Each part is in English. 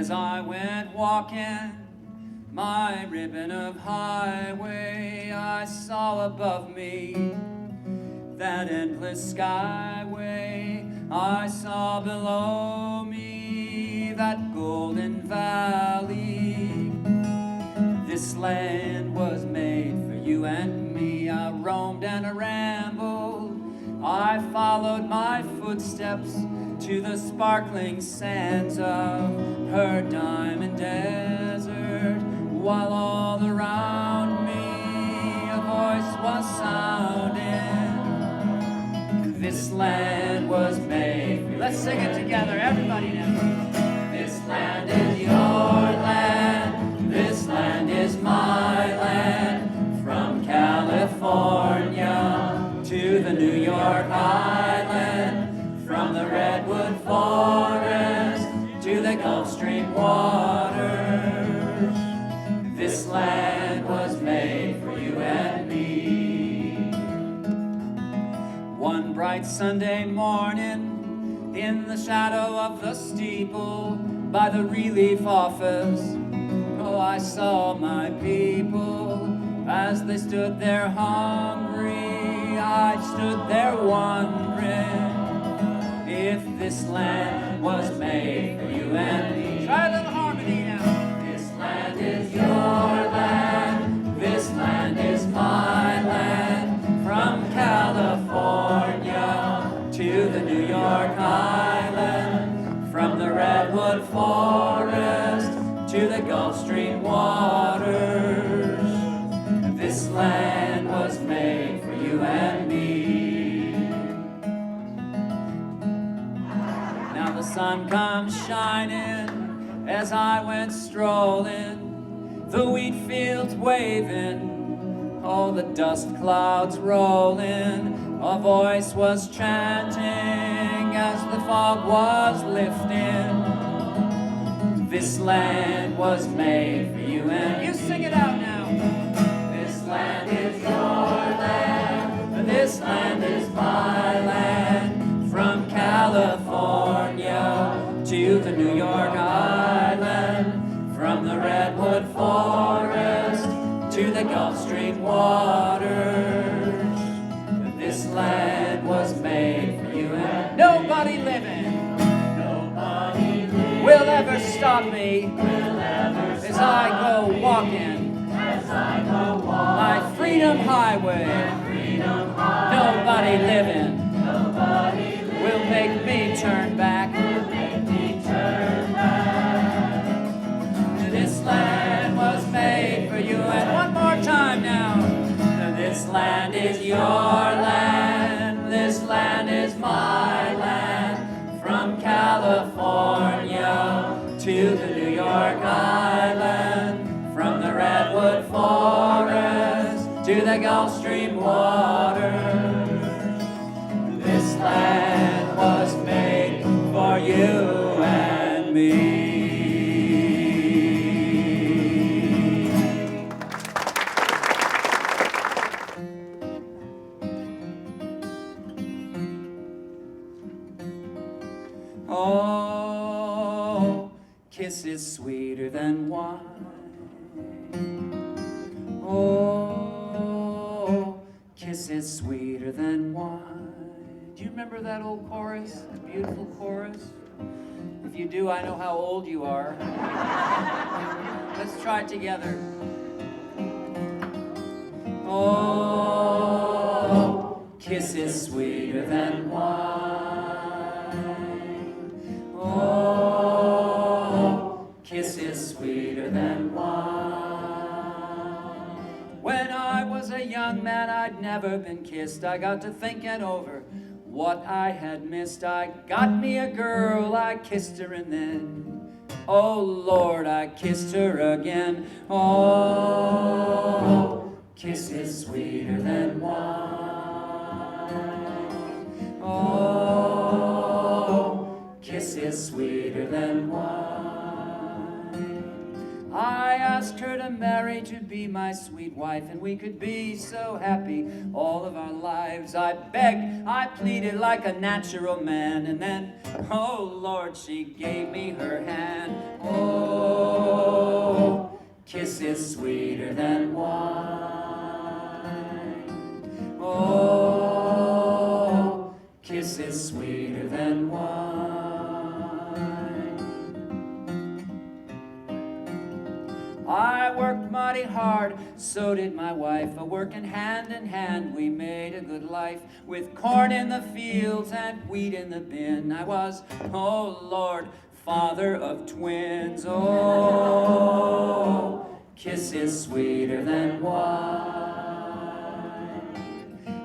As I went walking my ribbon of highway, I saw above me that endless skyway. I saw below me that golden valley. This land was made for you and me. I roamed and I rambled, I followed my footsteps to the sparkling sands of her diamond desert, while all around me a voice was sounding. This land was made for you. Let's sing it together, everybody now. This land is your land, this land is my land, from California to the New York Island, from the redwood forest to the Gulf Stream waters. This land was made for you and me. One bright Sunday morning, in the shadow of the steeple by the relief office, oh, I saw my people as they stood there hungry. I stood there wondering if this land was made for you and me. Try a little harmony now. This land is your land, this land is my land, from California to the New York Island, from the redwood forest to the Gulf Stream waters. This land was made for you and me. The sun comes shining as I went strolling, the wheat fields waving, all the dust clouds rolling. A voice was chanting as the fog was lifting. This land was made for you and you. Sing it out now. This land is your land, this land is my land, from California to the New York Island, from the redwood forest to the Gulf Stream waters. This land was made for you and nobody living, nobody living will ever stop me as I go walking my freedom highway. Nobody living will make me turn back. This land was made for you. And one more time now. This land is your land, this land is my land, from California to the New York Island, from the redwood forest to the Gulf Stream waters. This land was made for you and me. Oh, kisses sweeter than wine. Oh, kisses sweeter than wine. Do you remember that old chorus? The beautiful chorus? If you do, I know how old you are. Let's try it together. Oh, kisses sweeter than wine. Oh, kisses sweeter than wine. When I was a young man, I'd never been kissed. I got to thinking over what I had missed. I got me a girl, I kissed her, and then, oh Lord, I kissed her again. Oh, kisses sweeter than wine. Oh, kisses sweeter than wine. I asked her to marry to be my sweet wife, and we could be so happy all of our lives. I begged, I pleaded like a natural man, and then, oh Lord, she gave me her hand. Oh, kisses sweeter than wine. Oh, kisses sweeter than wine. I worked mighty hard, so did my wife. A working hand in hand, we made a good life. With corn in the fields and wheat in the bin, I was, oh Lord, father of twins. Oh, kisses sweeter than wine.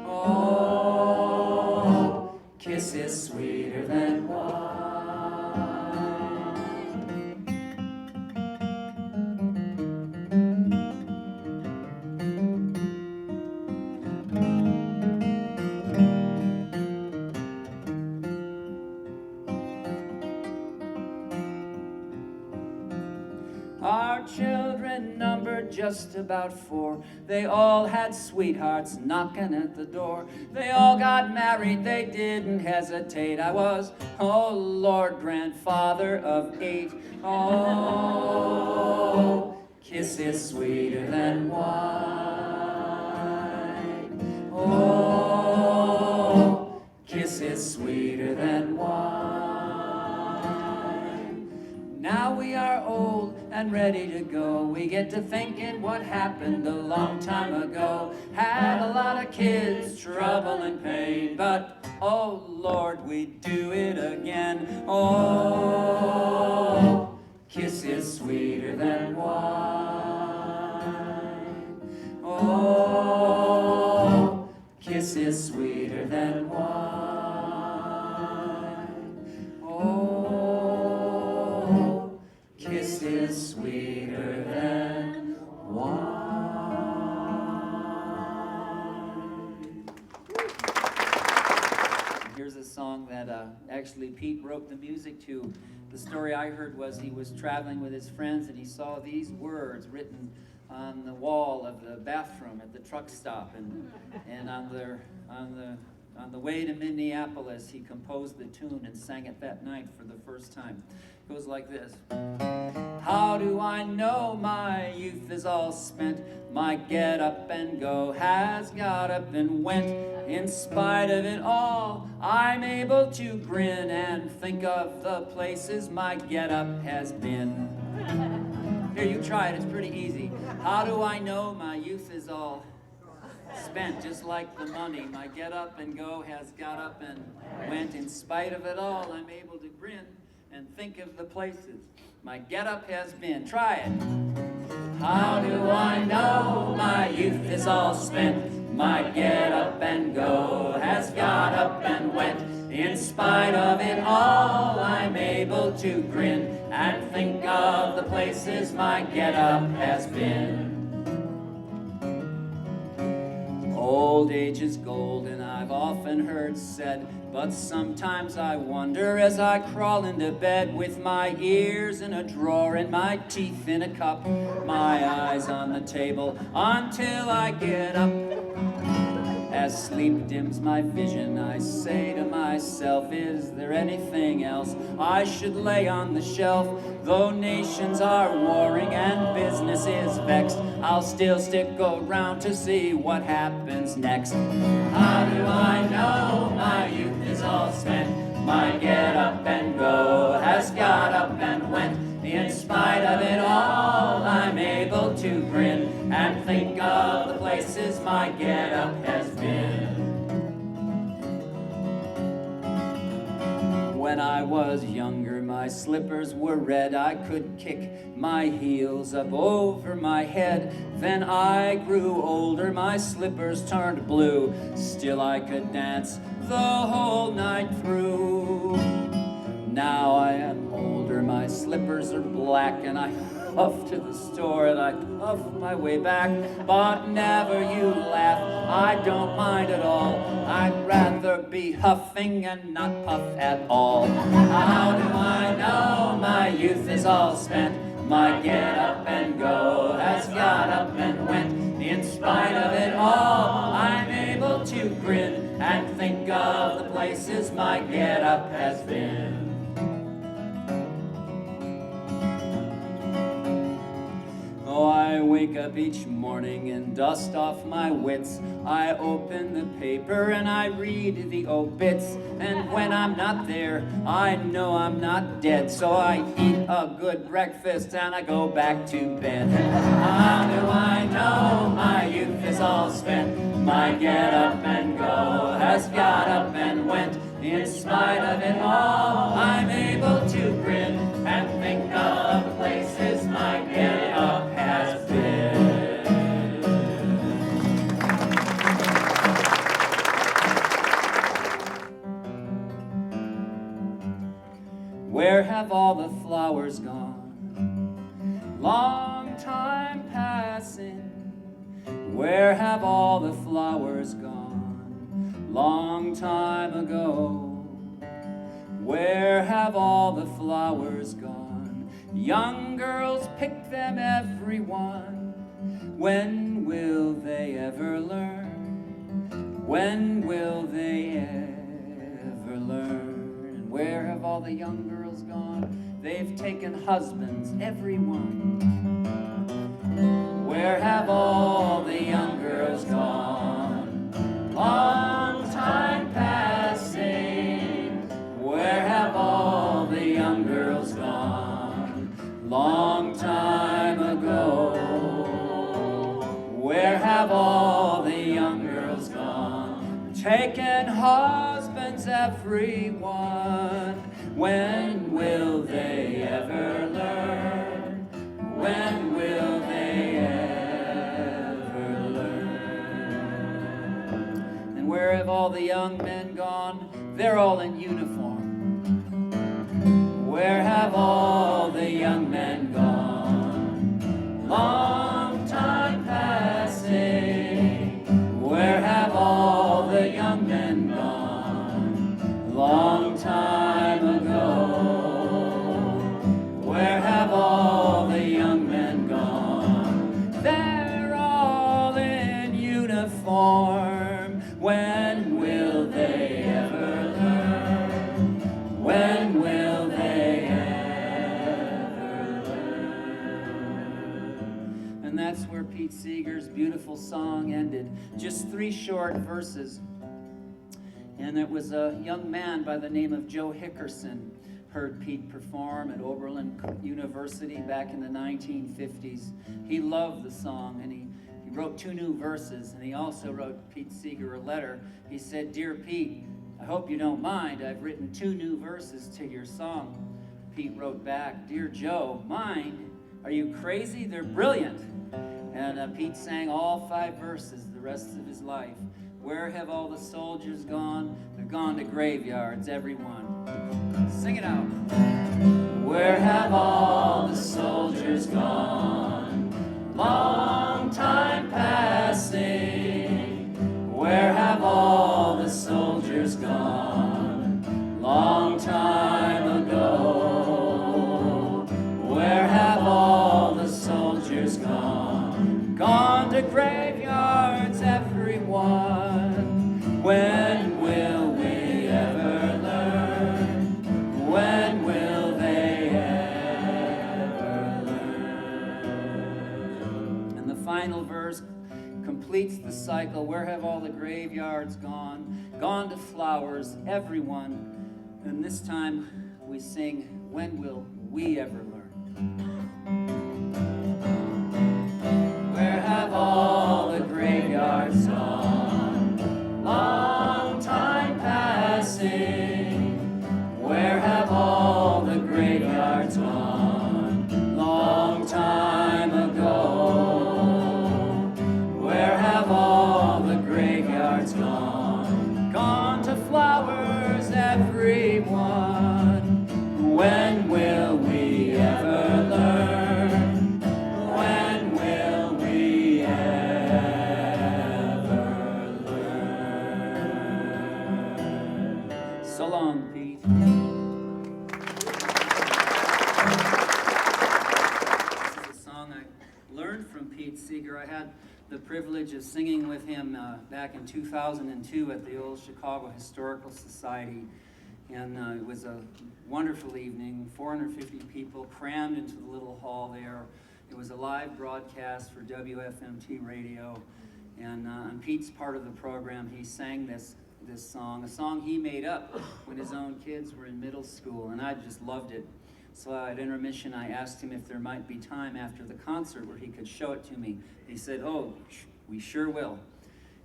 Oh, kisses sweeter than wine. Our children numbered just about 4. They all had sweethearts knocking at the door. They all got married, they didn't hesitate. I was, oh Lord, grandfather of 8. Oh, kisses sweeter than wine. Oh, kisses sweeter than wine. Now we are old and ready to go. We get to thinking what happened a long time ago. Had a lot of kids, trouble and pain, but oh Lord, we do it again. Oh, kisses sweeter than wine. Oh, kisses sweeter than wine. Oh, kisses sweeter than wine. Here's a song that actually Pete wrote the music to. The story I heard was he was traveling with his friends and he saw these words written on the wall of the bathroom at the truck stop, and on the way to Minneapolis he composed the tune and sang it that night for the first time. It goes like this. How do I know my youth is all spent? My get up and go has got up and went. In spite of it all, I'm able to grin and think of the places my get up has been. Here, you try it, it's pretty easy. How do I know my youth is all spent? Just like the money, my get up and go has got up and went. In spite of it all, I'm able to grin and think of the places my get up has been. Try it. How do I know my youth is all spent? My get up and go has got up and went. In spite of it all, I'm able to grin and think of the places my get up has been. Old age is golden, I've often heard said, but sometimes I wonder as I crawl into bed with my ears in a drawer and my teeth in a cup, my eyes on the table until I get up. As sleep dims my vision, I say to myself, is there anything else I should lay on the shelf? Though nations are warring and business is vexed, I'll still stick around to see what happens next. How do I know my youth is all spent? My get up and go has got up and went. In spite of it all, I'm able to grin and think of the places my get up has been. When I was younger, my slippers were red. I could kick my heels up over my head. Then I grew older, my slippers turned blue. Still I could dance the whole night through. Now I am older, my slippers are black, and I huff to the store and I puff my way back. But never you laugh, I don't mind at all. I'd rather be huffing and not puff at all. How do I know my youth is all spent? My get up and go has got up and went. In spite of it all, I'm able to grin and think of the places my get up has been. Oh, I wake up each morning and dust off my wits. I open the paper and I read the obits. And when I'm not there, I know I'm not dead. So I eat a good breakfast and I go back to bed. How do I know my youth is all spent? My get up and go has got up and went. In spite of it all, I'm able to grin and think of the places my get up has been. Where have all the flowers gone? Long time passing. Where have all the flowers gone? Long time ago. Where have all the flowers gone? Young girls pick them, everyone. When will they ever learn? When will they ever learn? And where have all the young girls gone? They've taken husbands, everyone. Where have all the young girls gone? Long time passing. Where have all the young girls gone? Long time ago. Where have all the young girls gone? Taken husbands, everyone. When will they ever learn? When will they ever learn? And where have all the young men gone? They're all in uniform. Where have all the young men gone? Long time passing. Where have all the young men gone? Long time ago. Where have all the young men gone? They're all in uniform. When will they ever learn? When will they ever learn? And that's where Pete Seeger's beautiful song ended. Just 3 short verses. And it was a young man by the name of Joe Hickerson heard Pete perform at Oberlin University back in the 1950s. He loved the song, and he wrote 2 new verses, and he also wrote Pete Seeger a letter. He said, "Dear Pete, I hope you don't mind. I've written 2 new verses to your song." Pete wrote back, "Dear Joe, mind? Are you crazy? They're brilliant." And Pete sang all 5 verses the rest of his life. Where have all the soldiers gone? They've gone to graveyards, everyone. Sing it out. Where have all the soldiers gone? Long time passing. Where have all the soldiers gone? Long time ago. Where have all the soldiers gone? Gone to graveyards, everyone. When will we ever learn? When will they ever learn? And the final verse completes the cycle. Where have all the graveyards gone? Gone to flowers, everyone. And this time we sing, when will we ever learn? Where have all the graveyards gone? Long time passing. Where have all the graveyards gone? Long time ago. Where have all the graveyards gone? Gone to flowers, everyone. When will we ever learn? When will we ever learn? So long, Pete. the privilege of singing with him back in 2002 at the old Chicago Historical Society. And it was a wonderful evening, 450 people crammed into the little hall there. It was a live broadcast for WFMT radio. And on Pete's part of the program, he sang this song, a song he made up when his own kids were in middle school, and I just loved it. So at intermission, I asked him if there might be time after the concert where he could show it to me. He said, "Oh, we sure will."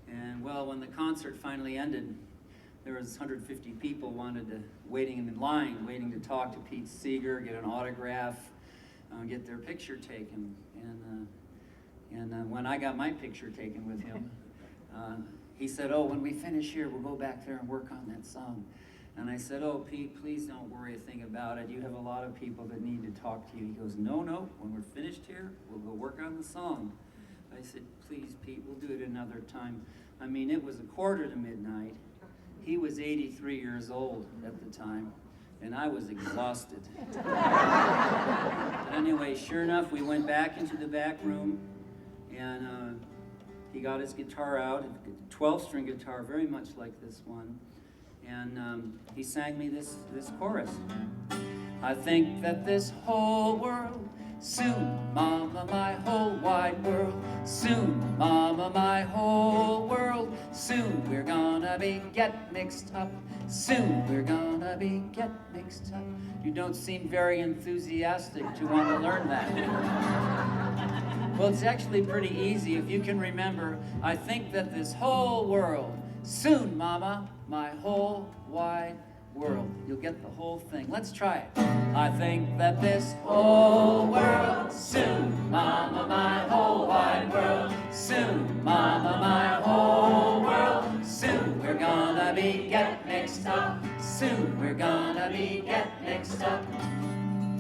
And well, when the concert finally ended, there was 150 people waiting in line, waiting to talk to Pete Seeger, get an autograph, get their picture taken. And when I got my picture taken with him, he said, "Oh, when we finish here, we'll go back there and work on that song." And I said, "Oh, Pete, please don't worry a thing about it. You have a lot of people that need to talk to you." He goes, No, when we're finished here, we'll go work on the song." I said, "Please, Pete, we'll do it another time." I mean, it was 1:45. He was 83 years old at the time, and I was exhausted. But anyway, sure enough, we went back into the back room, and he got his guitar out, a 12-string guitar, very much like this one, and he sang me this chorus. "I think that this whole world, soon, Mama, my whole wide world, soon, Mama, my whole world, soon we're gonna get mixed up, soon we're gonna get mixed up." You don't seem very enthusiastic to want to learn that. Well, it's actually pretty easy if you can remember, "I think that this whole world, soon, Mama, my whole wide world." You'll get the whole thing. Let's try it. "I think that this whole world, soon, Mama, my whole wide world, soon, Mama, my whole world, soon we're gonna get mixed up, soon we're gonna get mixed up."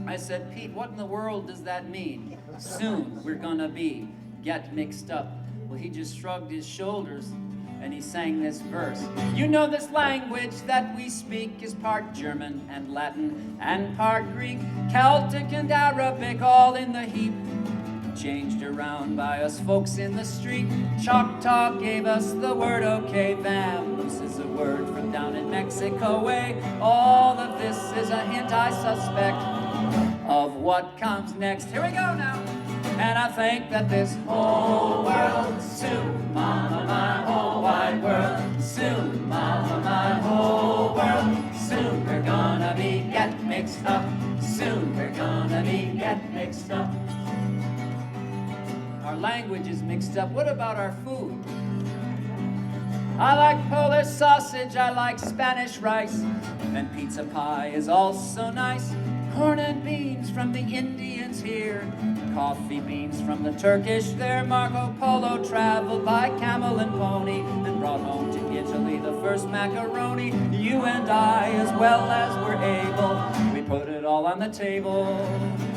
I said, "Pete, what in the world does that mean? Soon we're gonna get mixed up." Well, he just shrugged his shoulders and he sang this verse. "You know this language that we speak is part German and Latin and part Greek, Celtic and Arabic, all in the heap, changed around by us folks in the street. Choctaw gave us the word okay, vamoose is a word from down in Mexico way. All of this is a hint, I suspect, of what comes next." Here we go now. "And I think that this whole world, soon, Mama, my whole wide world, soon, Mama, my whole world, soon we're gonna get mixed up, soon we're gonna get mixed up." Our language is mixed up. What about our food? I like Polish sausage, I like Spanish rice, and pizza pie is also nice. Corn and beans from the Indians here, coffee beans from the Turkish there. Marco Polo traveled by camel and pony and brought home to Italy the first macaroni. You and I, as well as we're able, we put it all on the table.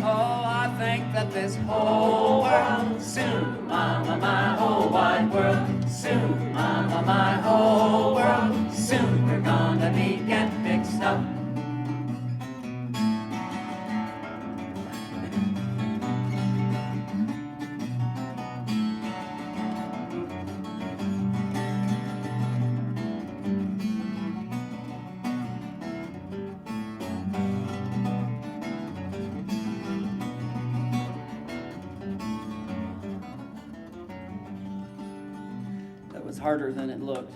Oh, I think that this whole world, soon, Mama, my whole wide world, soon, Mama, my whole world, soon we're gonna get mixed up. Harder than it looked.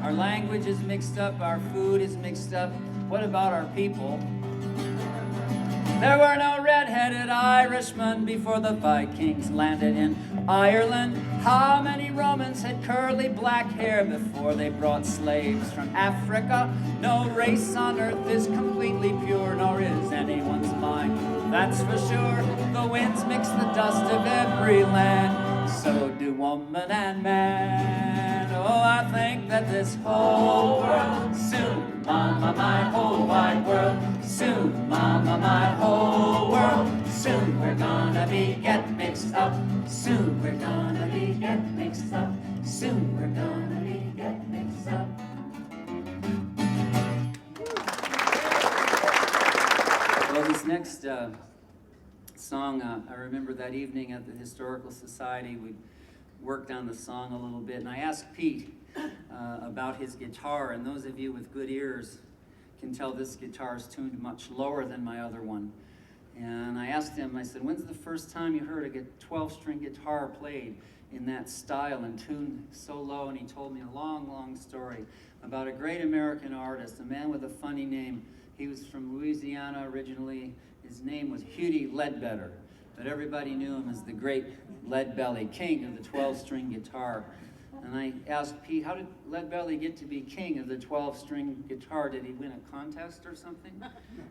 Our language is mixed up, our food is mixed up. What about our people? There were no red-headed Irishmen before the Vikings landed in Ireland. How many Romans had curly black hair before they brought slaves from Africa? No race on earth is completely pure, nor is anyone's mind, that's for sure. The winds mix the dust of every land, so do woman and man. Oh, I think that this whole world, soon, Mama, my whole wide world, soon, Mama, my whole world, soon we're gonna get mixed up, soon we're gonna get mixed up, soon we're gonna get mixed up. Well, this next song, I remember that evening at the Historical Society, we worked on the song a little bit, and I asked Pete about his guitar, and those of you with good ears can tell this guitar is tuned much lower than my other one. And I asked him, I said, when's the first time you heard a 12-string guitar played in that style and tuned so low? And he told me a long, long story about a great American artist, a man with a funny name. He was from Louisiana originally. His name was Hughie Ledbetter, but everybody knew him as the great Leadbelly, king of the 12-string guitar. And I asked Pete, how did Leadbelly get to be king of the 12-string guitar? Did he win a contest or something?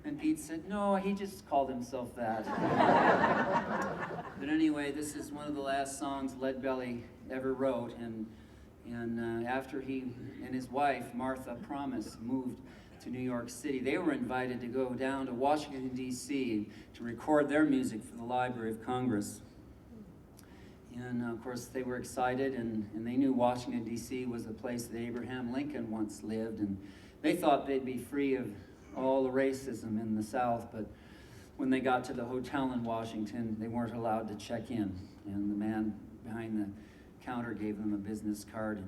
And Pete said, no, he just called himself that. But anyway, this is one of the last songs Leadbelly ever wrote, and after he and his wife, Martha Promise, moved to New York City, they were invited to go down to Washington, D.C. to record their music for the Library of Congress. And of course, they were excited, and they knew Washington, D.C. was the place that Abraham Lincoln once lived, and they thought they'd be free of all the racism in the South, but when they got to the hotel in Washington, they weren't allowed to check in, and the man behind the counter gave them a business card,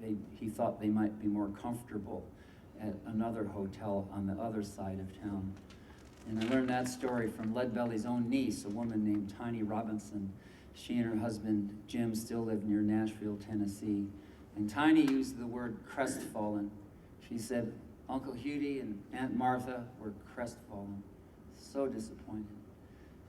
and he thought they might be more comfortable at another hotel on the other side of town. And I learned that story from Leadbelly's own niece, a woman named Tiny Robinson. She and her husband, Jim, still live near Nashville, Tennessee. And Tiny used the word crestfallen. She said, Uncle Hughie and Aunt Martha were crestfallen, so disappointed.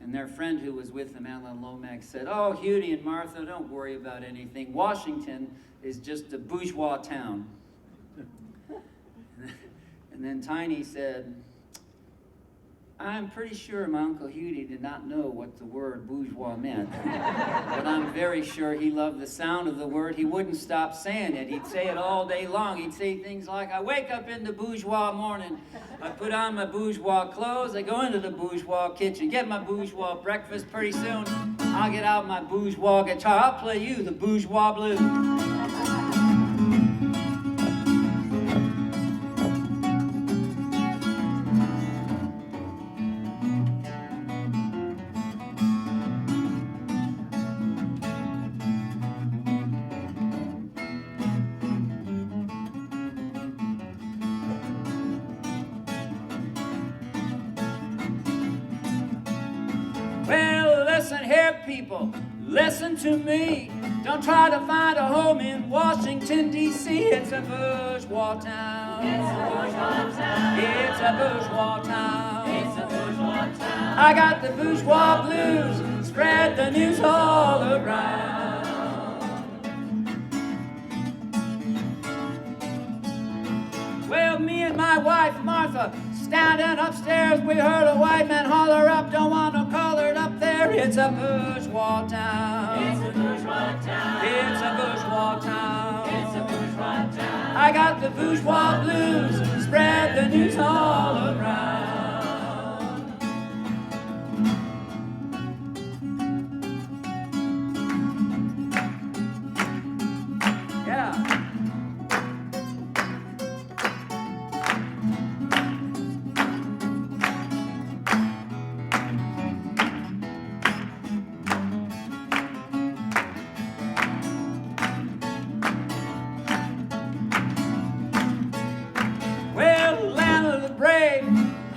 And their friend who was with them, Alan Lomax, said, oh, Hughie and Martha, don't worry about anything. Washington is just a bourgeois town. And then Tiny said, I'm pretty sure my Uncle Hughie did not know what the word bourgeois meant, but I'm very sure he loved the sound of the word. He wouldn't stop saying it. He'd say it all day long. He'd say things like, I wake up in the bourgeois morning, I put on my bourgeois clothes, I go into the bourgeois kitchen, get my bourgeois breakfast. Pretty soon, I'll get out my bourgeois guitar. I'll play you the bourgeois blues. Listen here, people, listen to me. Don't try to find a home in Washington, D.C. It's a bourgeois town. It's a bourgeois town. It's a bourgeois town. It's a bourgeois town. I got the bourgeois blues. Spread the news all around. Well, me and my wife, Martha, standing upstairs, we heard a white man holler up, don't want no colored up there. It's a bourgeois town. It's a bourgeois town. It's a bourgeois town. It's a bourgeois town. I got the bourgeois blues. Spread the news all around. Yeah.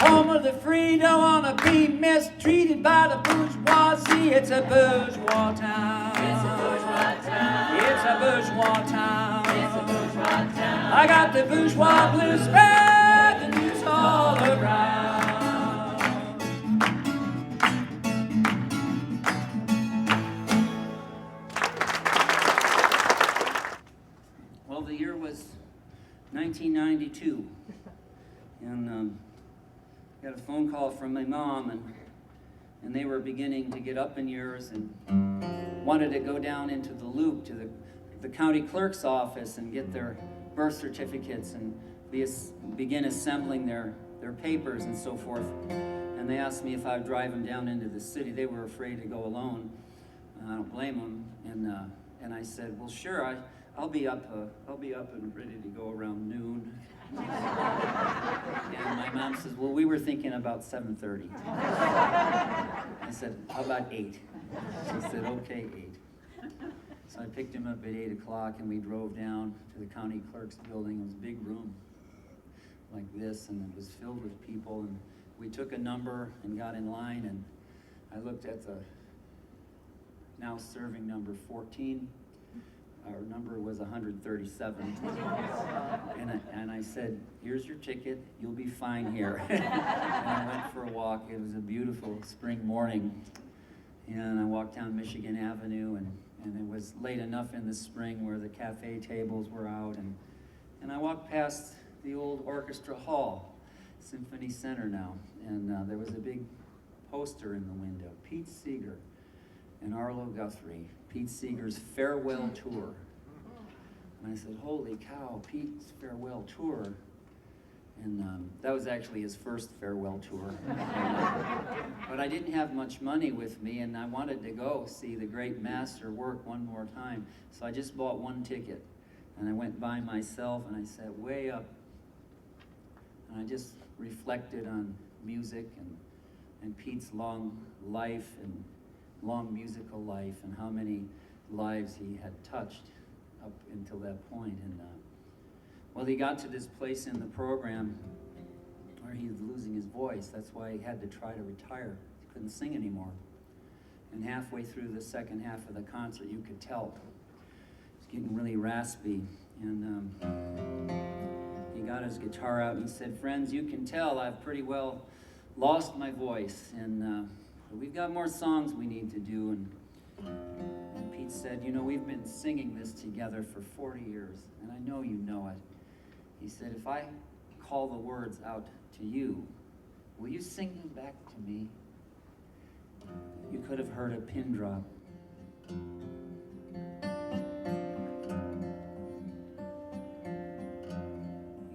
Home of the free, don't wanna be mistreated by the bourgeoisie. It's a bourgeois town. It's a bourgeois town. It's a bourgeois town. It's a bourgeois town. I got the bourgeois blues, spread the news all around. Well, the year was 1992. And got a phone call from my mom, and they were beginning to get up in years and wanted to go down into the loop to the county clerk's office and get their birth certificates and begin assembling their papers and so forth. And they asked me if I would drive them down into the city. They were afraid to go alone. I don't blame them. And I said, well, sure, I'll be up and ready to go around noon. And my mom says, well, we were thinking about 7:30. I said, how about 8? She said, okay, 8. So I picked him up at 8 o'clock and we drove down to the county clerk's building. It was a big room like this, and it was filled with people, and we took a number and got in line, and I looked at the now serving number 14. Our number was 137. And I said, here's your ticket, you'll be fine here. And I went for a walk. It was a beautiful spring morning. And I walked down Michigan Avenue, and it was late enough in the spring where the cafe tables were out. And I walked past the old orchestra hall, Symphony Center now. And there was a big poster in the window, Pete Seeger and Arlo Guthrie, Pete Seeger's farewell tour. And I said, holy cow, Pete's farewell tour. And that was actually his first farewell tour. But I didn't have much money with me, and I wanted to go see the great master work one more time. So I just bought one ticket, and I went by myself, and I sat way up. And I just reflected on music and Pete's long life and long musical life, and how many lives he had touched up until that point. And well, he got to this place in the program where he was losing his voice. That's why he had to try to retire. He couldn't sing anymore. And halfway through the second half of the concert, you could tell he was getting really raspy. And he got his guitar out and he said, friends, you can tell I've pretty well lost my voice, and we've got more songs we need to do. And Pete said, you know, we've been singing this together for 40 years, and I know you know it. He said, if I call the words out to you, will you sing them back to me? You could have heard a pin drop. He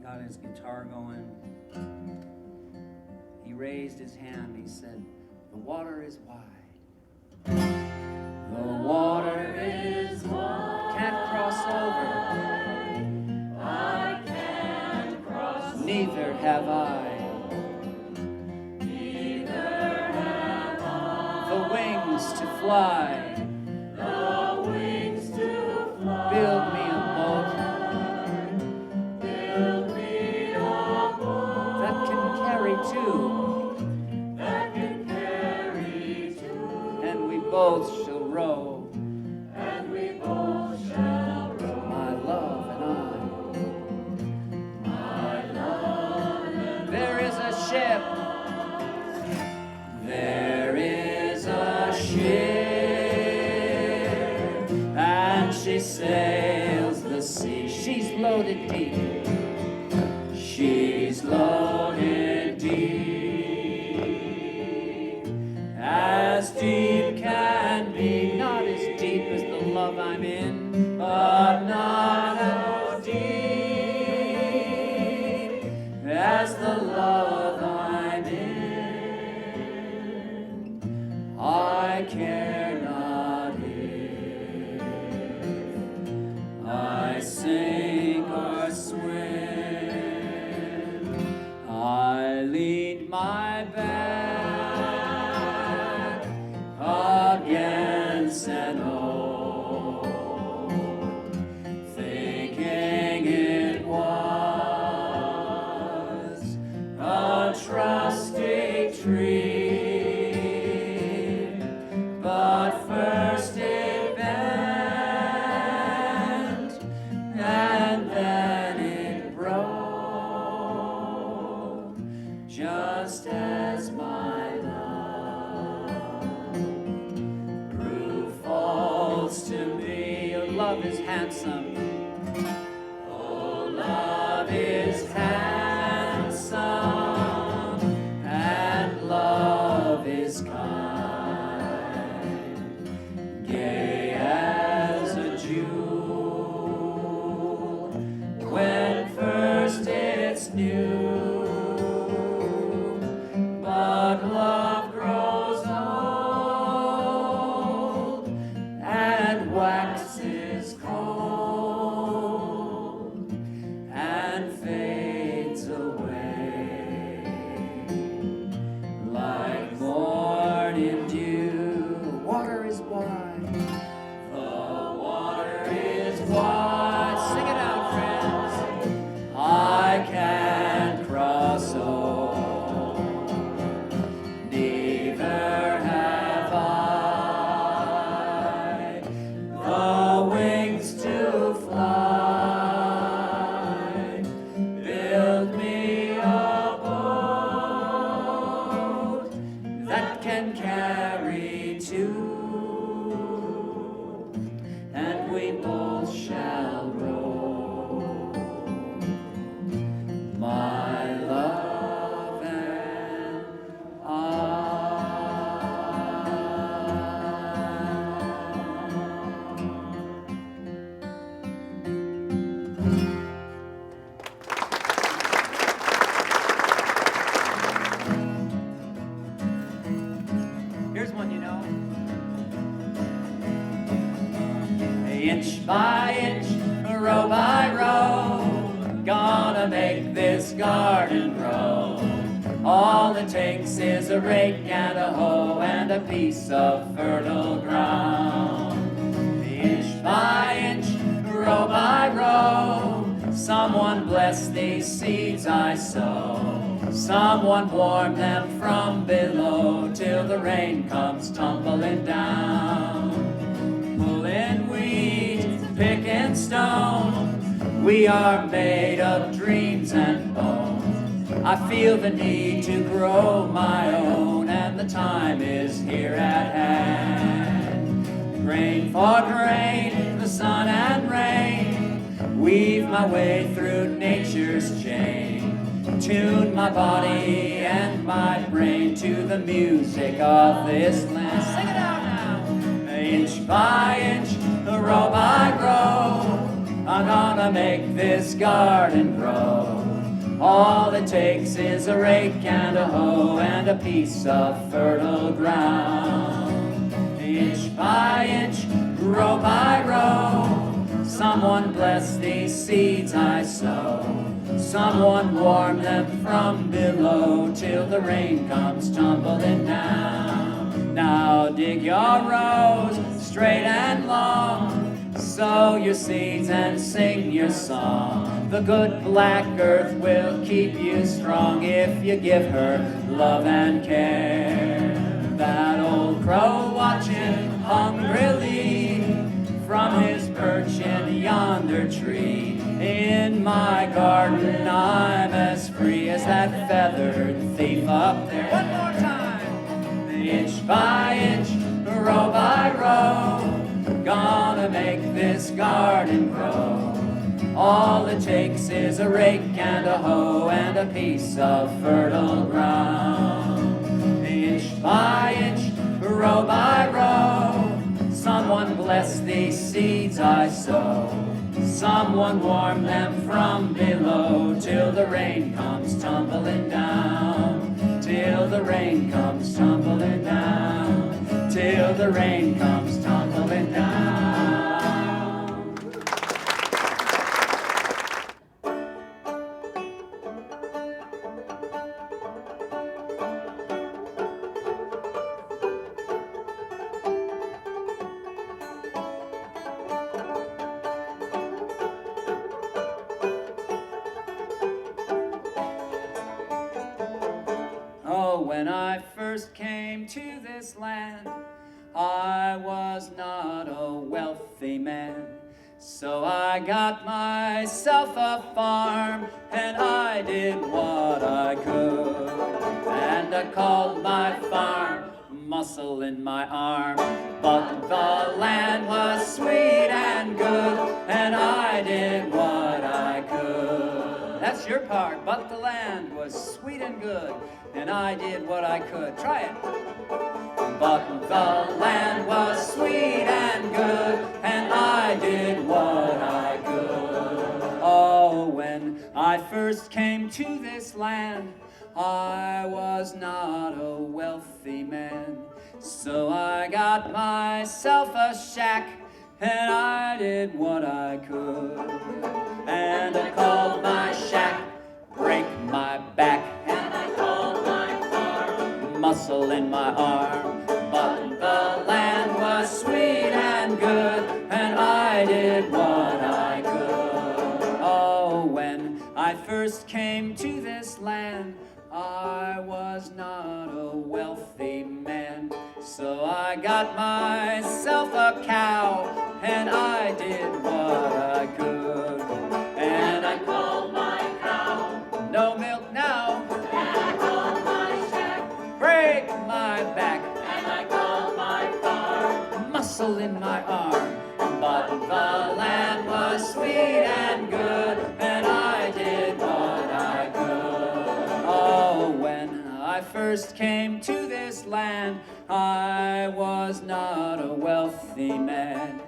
got his guitar going. He raised his hand. He said, the water is wide. The water is wide. Can't cross over. I can't cross. Neither have I. Neither have I. The wings to fly. The wings to fly. Build me a boat. Build me a boat. That can carry two. Both shall row, and we both shall row. My love and I, my love and I. There is a ship, there is a ship, and she sails the sea. She's loaded deep, she's loaded deep, as deep can be, not as deep as the love I'm in, but not as deep as the love I'm in. I care not if I sink or swim. I lean my back against an oak, thinking it was a trusty tree, but first it bent, and then it broke, just as my to me. Oh, love is handsome. Oh, love is handsome, and love is kind, gay as a jewel, this garden grow. All it takes is a rake and a hoe and a piece of fertile ground. Inch by inch, row by row, someone bless these seeds I sow. Someone warm them from below till the rain comes tumbling down. Pulling weeds, picking stone, we are made of dreams and bones. I feel the need to grow my own, and the time is here at hand. Grain for grain, the sun and rain, weave my way through nature's chain. Tune my body and my brain to the music of this land. Sing it out now. Inch by inch, row by row, I'm gonna make this garden grow. All it takes is a rake and a hoe and a piece of fertile ground. Inch by inch, row by row, someone bless these seeds I sow. Someone warm them from below till the rain comes tumbling down. Now dig your rows straight and long, sow your seeds and sing your song. The good black earth will keep you strong if you give her love and care. That old crow watching hungrily from his perch in yonder tree. In my garden I'm as free as that feathered thief up there. One more time. Inch by inch, row by row, gonna make this garden grow. All it takes is a rake and a hoe and a piece of fertile ground. Inch by inch, row by row, someone bless these seeds I sow. Someone warm them from below till the rain comes tumbling down. Till the rain comes tumbling down. Till the rain comes tumbling down. When I first came to this land, I was not a wealthy man. So I got myself a farm, and I did what I could. And I called my farm muscle in my arm. But the land was sweet and good, and I did what I could. That's your part. But the land was sweet and good, and I did what I could. Try it. But the land was sweet and good, and I did what I could. Oh, when I first came to this land, I was not a wealthy man. So I got myself a shack, and I did what I could. And I called my shack Break My Back, and I called my farm Muscle in My Arm. But the land was sweet and good, and I did what I could. Oh, when I first came to this land, I was not a wealthy man. So I got myself a cow, and I did what I could. And I called my cow No Milk Now, and I called my shack Break My Back, and I called my farm Muscle in My Arm. But the land was sweet and good, and I did what I could. Oh, when I first came to this land, I was not a wealthy man.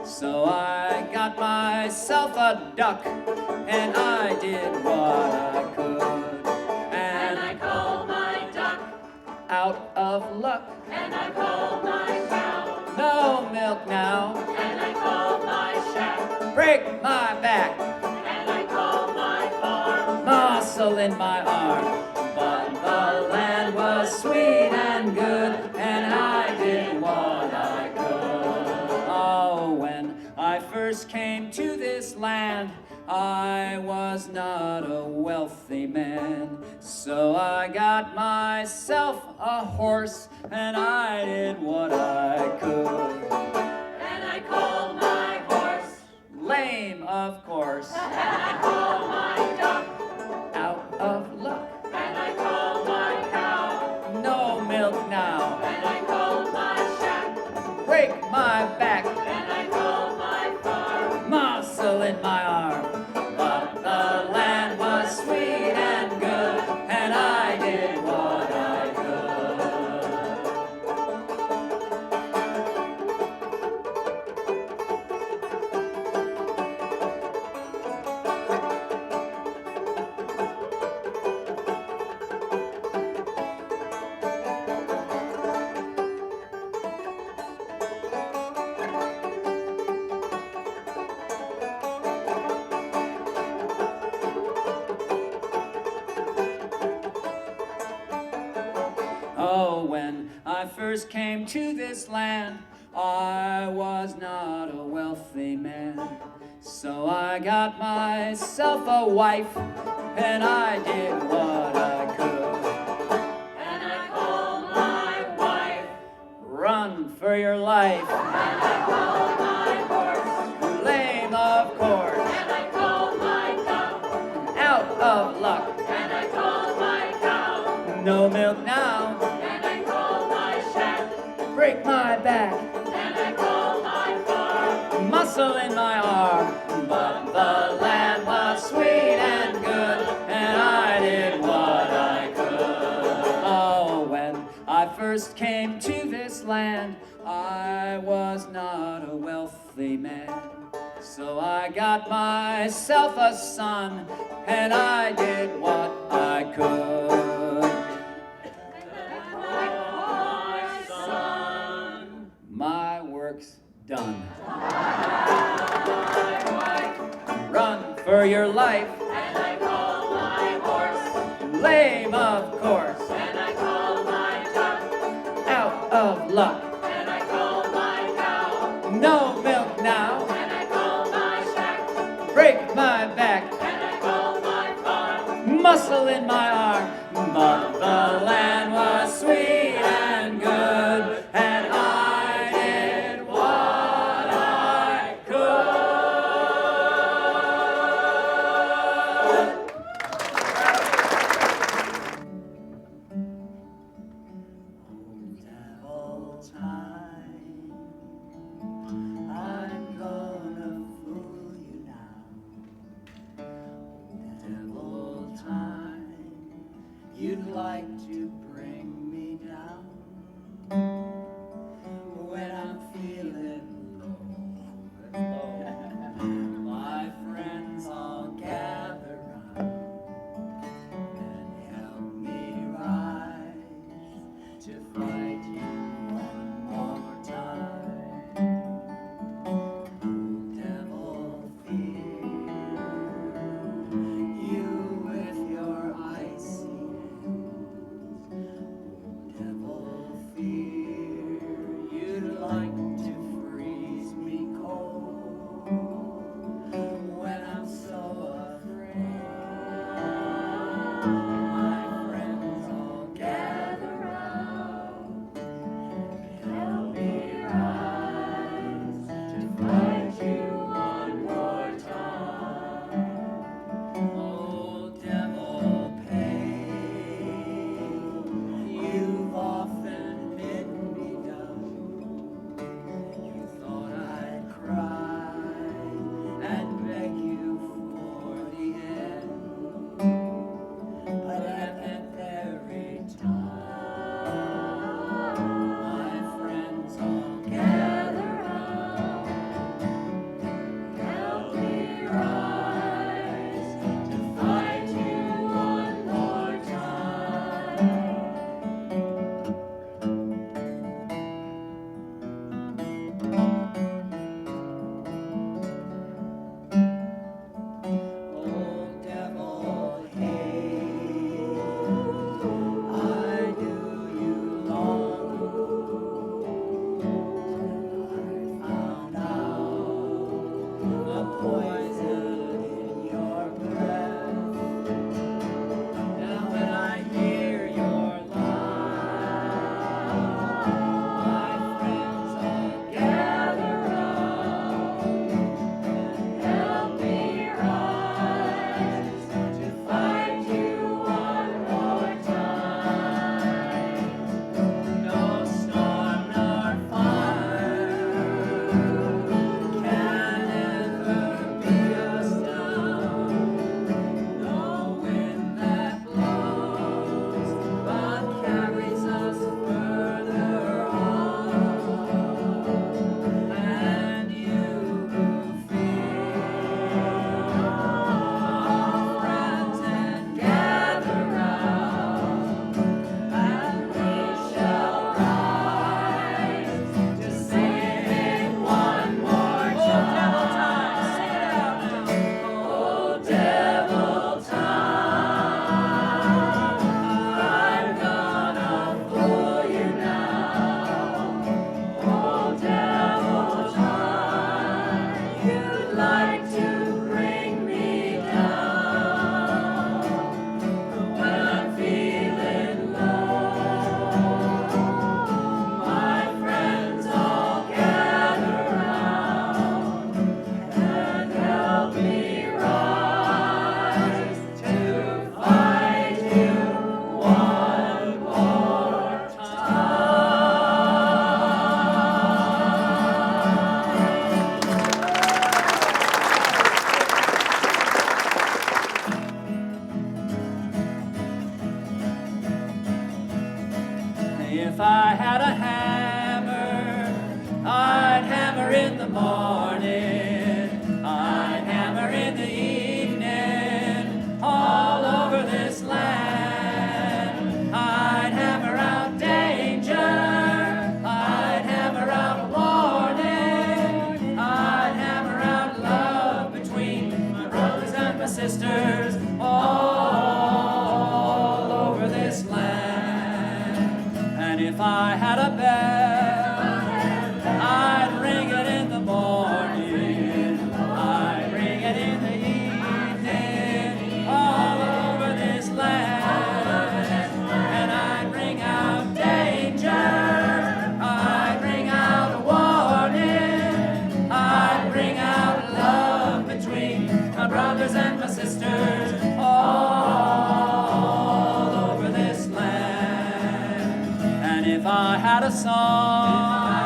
So I got myself a duck, and I did what I could. And I called my duck Out of Luck, and I called my cow No Milk Now, and I called my shack Break My Back, and I called my farm Muscle muscle in my arm. But the land was sweet and good, and I did what I could. Oh, when I first came to this land, I was not a wealthy man, so I got myself a horse, and I did what I could. And I called my horse Lame, of course, and I called my duck out of luck, and I called my cow no milk now, and I called my shack break my back, and I called my farm. muscle in my arm. But the land was sweet and good, and I did what I Oh, when I first came to this land, I was not a wealthy man. So I got myself a wife, and I did what I could. And I called my wife Run for your life, and I called my horse lame of course, and I called my duck out of luck, and I called my cow no milk now, and I called my shack break my back, and I called my farm. muscle in my arm. But the land was sweet and good, and I did what I could. Oh, when I first came to this land, I was not a wealthy man. So I got myself a son, and I did what I could. My son, My work's done. my wife, Run for your life, and I called my horse, lame of course, and I called my duck, out of luck, and I called my cow, no milk now, and I called my shack, break my back, and I called my farm. muscle in my arm. But the land was sweet and good, and I did what I could. Devil time, I'm gonna fool you now. Devil time, you'd like to bring me down when I'm feeling low. My friends all gather round and help me rise to fight you one more time. Devil fear, you with your icy hands if I had a hammer, I'd hammer in the morning, I'd hammer in the evening, all over this land. I'd hammer out danger, I'd hammer out a warning, I'd hammer out love between my brothers and my sisters, all over this land. And if I had a bell, I'd ring it in the morning, I'd ring it in the evening, all over this land. And I'd ring out danger, I'd ring out a warning, I'd ring out love between my brothers and my sisters, all over this land. And if I had a song,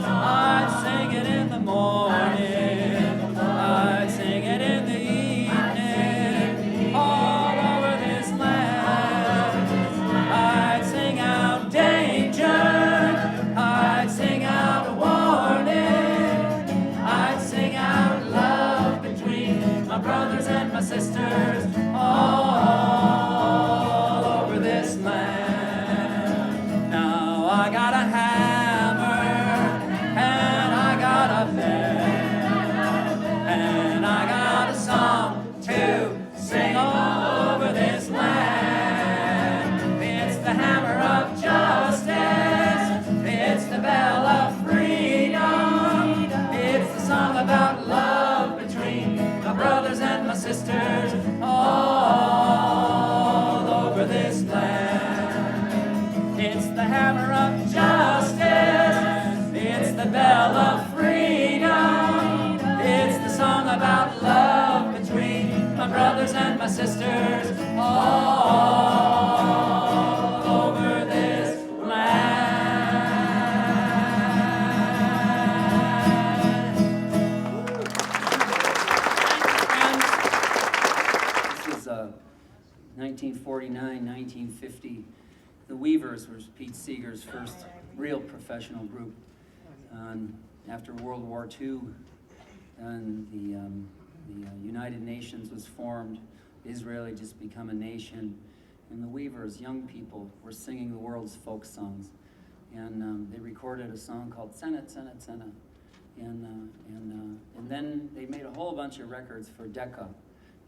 I'd sing it in the morning, I'd sing it in the evening, all over this land. I'd sing out danger, I'd sing out a warning, I'd sing out love between my brothers and my sisters, all over this land. Now I got a hammer, and I got a bell, and I got a song to sing all over this land. It's the hammer of justice, it's the bell of freedom, it's the song about love between my brothers and my sisters, all over this land. It's the hammer of justice, it's the bell of freedom, it's the song about love between my brothers and my sisters, all over this land. This is 1949, 1950. The Weavers was Pete Seeger's first real professional group. After World War II, and the United Nations was formed, Israel had just become a nation, and the Weavers, young people, were singing the world's folk songs. And they recorded a song called Senna, Senna, Senna. And then they made a whole bunch of records for Decca.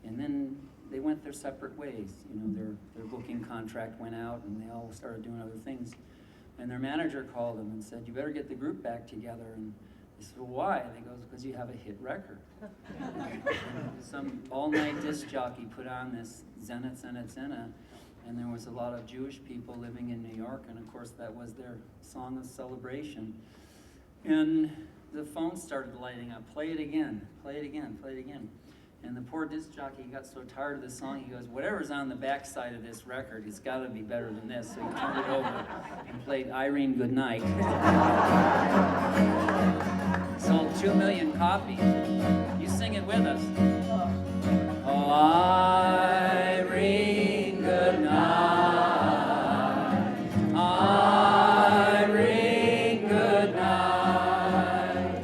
And then they went their separate ways. You know, their booking contract went out, and they all started doing other things. And their manager called them and said, "You better get the group back together." And they said, "Well, why?" And he goes, "Because you have a hit record." Some all-night disc jockey put on this Zenna, Zenna, Zenna, and there was a lot of Jewish people living in New York, and of course that was their song of celebration. And the phone started lighting up. Play it again, play it again, play it again. And the poor disc jockey got so tired of the song, he goes, "Whatever's on the backside of this record, it's got to be better than this." So he turned it over and played Irene Goodnight. Sold 2 million copies. You sing it with us. Oh, Irene Goodnight, Irene Goodnight,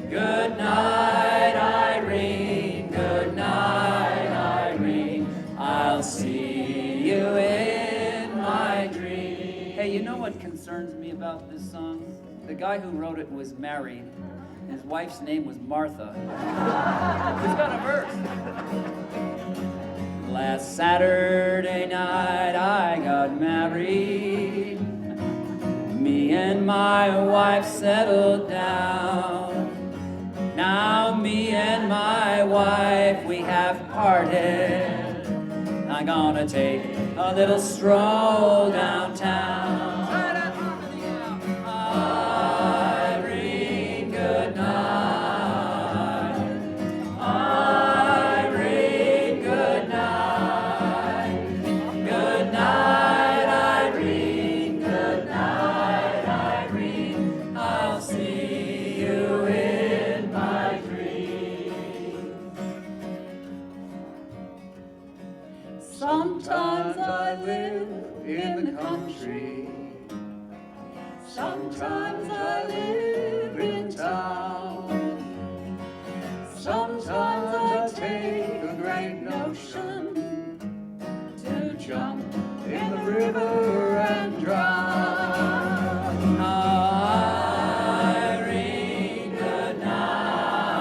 good night, Irene, good night, Irene, I'll see you in my dream. Hey, you know what concerns me about this song? The guy who wrote it was married. His wife's name was Martha. Who's got a verse? Last Saturday night I got married. Me and my wife settled down. Now me and my wife, we have parted. I'm gonna take a little stroll downtown. Irene, good night. Irene, good night. Good night, Irene. Good night, Irene. I'll see you in my dreams. Sometimes I live in the country, Sometimes I live in town. Sometimes I take a great notion to jump in the river and drown. Irene, good night.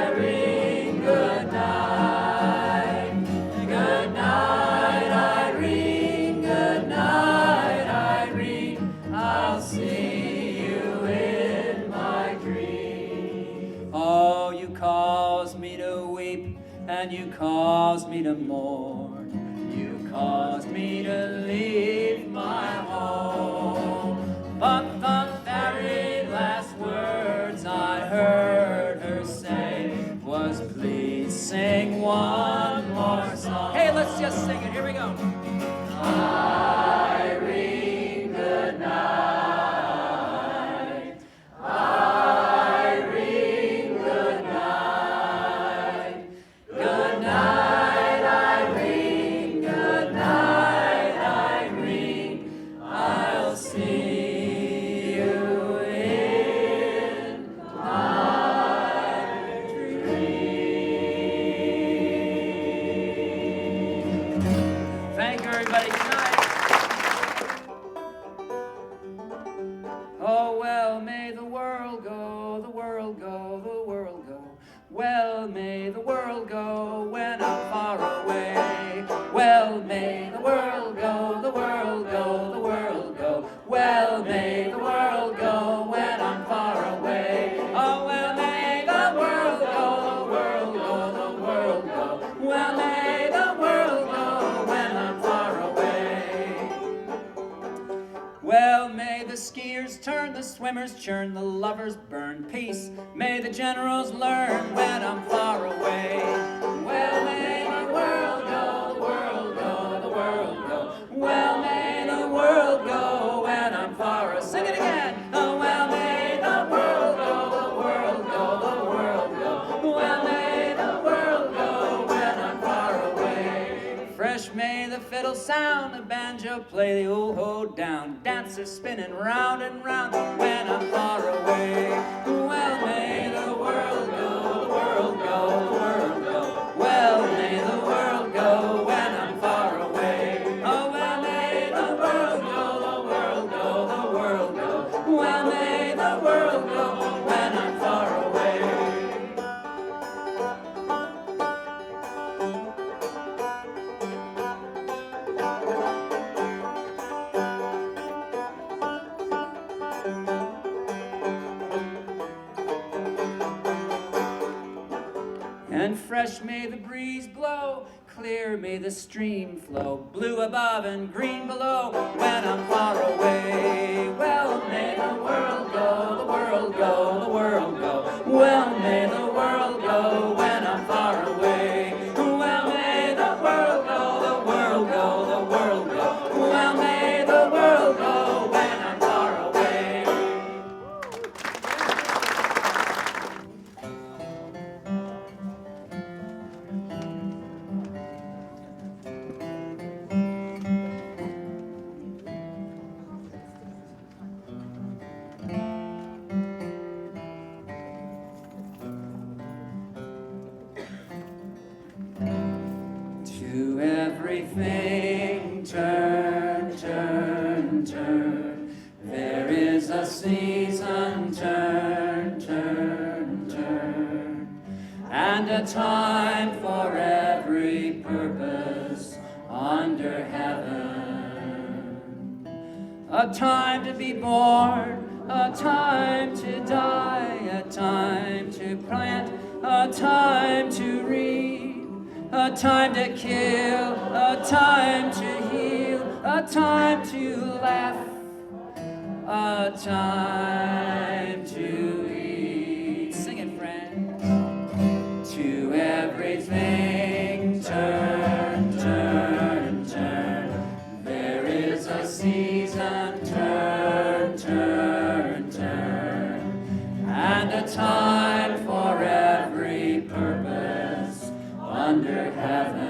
Irene, good night. Good night, Irene. Good night, Irene. I'll see you in my dream. Oh, you cause me to weep, and you cause me to mourn. You caused me to leave my home. But the very last words I heard her say was, please sing one more song. Hey, let's just sing it. Here we go. Irene, good night. Irene, good night. Good night, Irene. Good night, Irene. I'll see you in my dream. Thank you, everybody. Good night. Oh, well, may the world go, the world go, the world go. Well, may the world go when I'm far away. Well, may the world go, the world go, the world go. Well, may the world go when I'm far away. Oh, well, may the world go, the world go, the world go. Well, may the world go when I'm far away. Well, may the skiers turn, the swimmers churn, the lovers burn. Peace, may the generals learn when I'm far away. Well, may the world go, the world go, the world go. Well, may the world go when I'm far away. Sing it again. Oh, well, may the world go, the world go, the world go. Well, may the world go when I'm far away. Fresh may the fiddle sound, the banjo play the old hold down. Dancers spinning round and round when I'm far away. Well, may the world go, the world go, the world go. Well, may the world go when I'm far away. Oh, well, may the world go, the world go, the world go. Well, may the world go when I'm far away. And fresh may the breeze blow, clear may the stream flow, blue above and green below when I'm far away. Well, may the world go, the world go, the world go. Well, may the world go when I'm far away. Well, may the world go, the world go, the world go. Well, may the world go when I'm far away. To everything turn, turn, turn. There is a season, turn, turn, turn. And a time for every purpose under heaven. A time to be born, a time to die, a time to plant, a time to reap. A time to kill, a time to heal, a time to laugh, a time to eat. Sing it, friends. To everything turn, turn, turn. There is a season, turn, turn, turn. And a time for every purpose under heaven.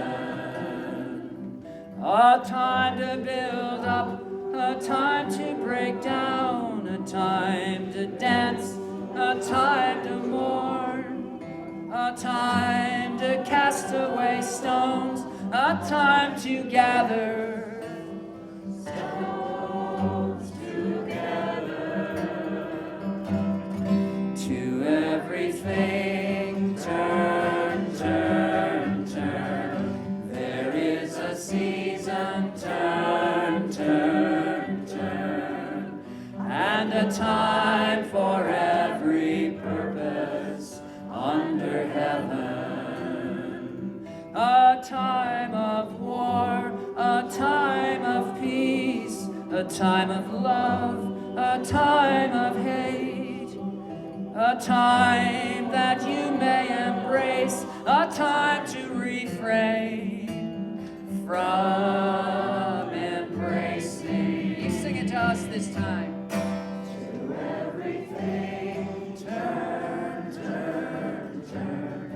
A time to build up, a time to break down, a time to dance, a time to mourn, a time to cast away stones, a time to gather stones together. To everything turn, turn, turn. There is a season, turn, turn, turn. And a time for every purpose under heaven. A time of war, a time of peace, a time of love, a time of hate, a time that you may embrace, a time to refrain from embracing. You sing it to us this time. To everything turn, turn, turn.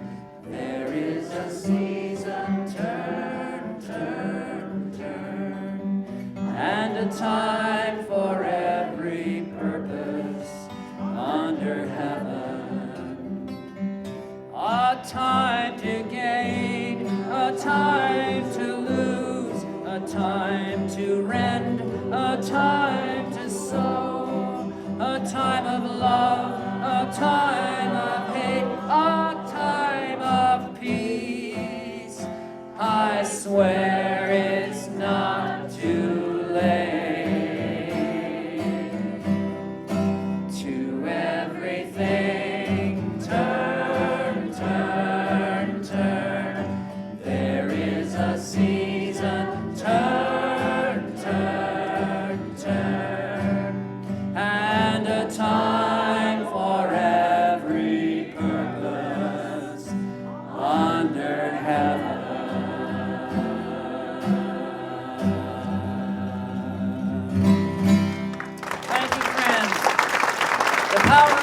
There is a season, turn, turn, turn. And a time for every purpose under heaven. A time to gain, a time to lose, a time to rend, a time to sow, a time of love, a time of hate, a time of peace. I swear it's not too late. To everything turn, turn, turn. There is a season, turn, turn, turn. And a time for every purpose under heaven. Thank you, friends. The power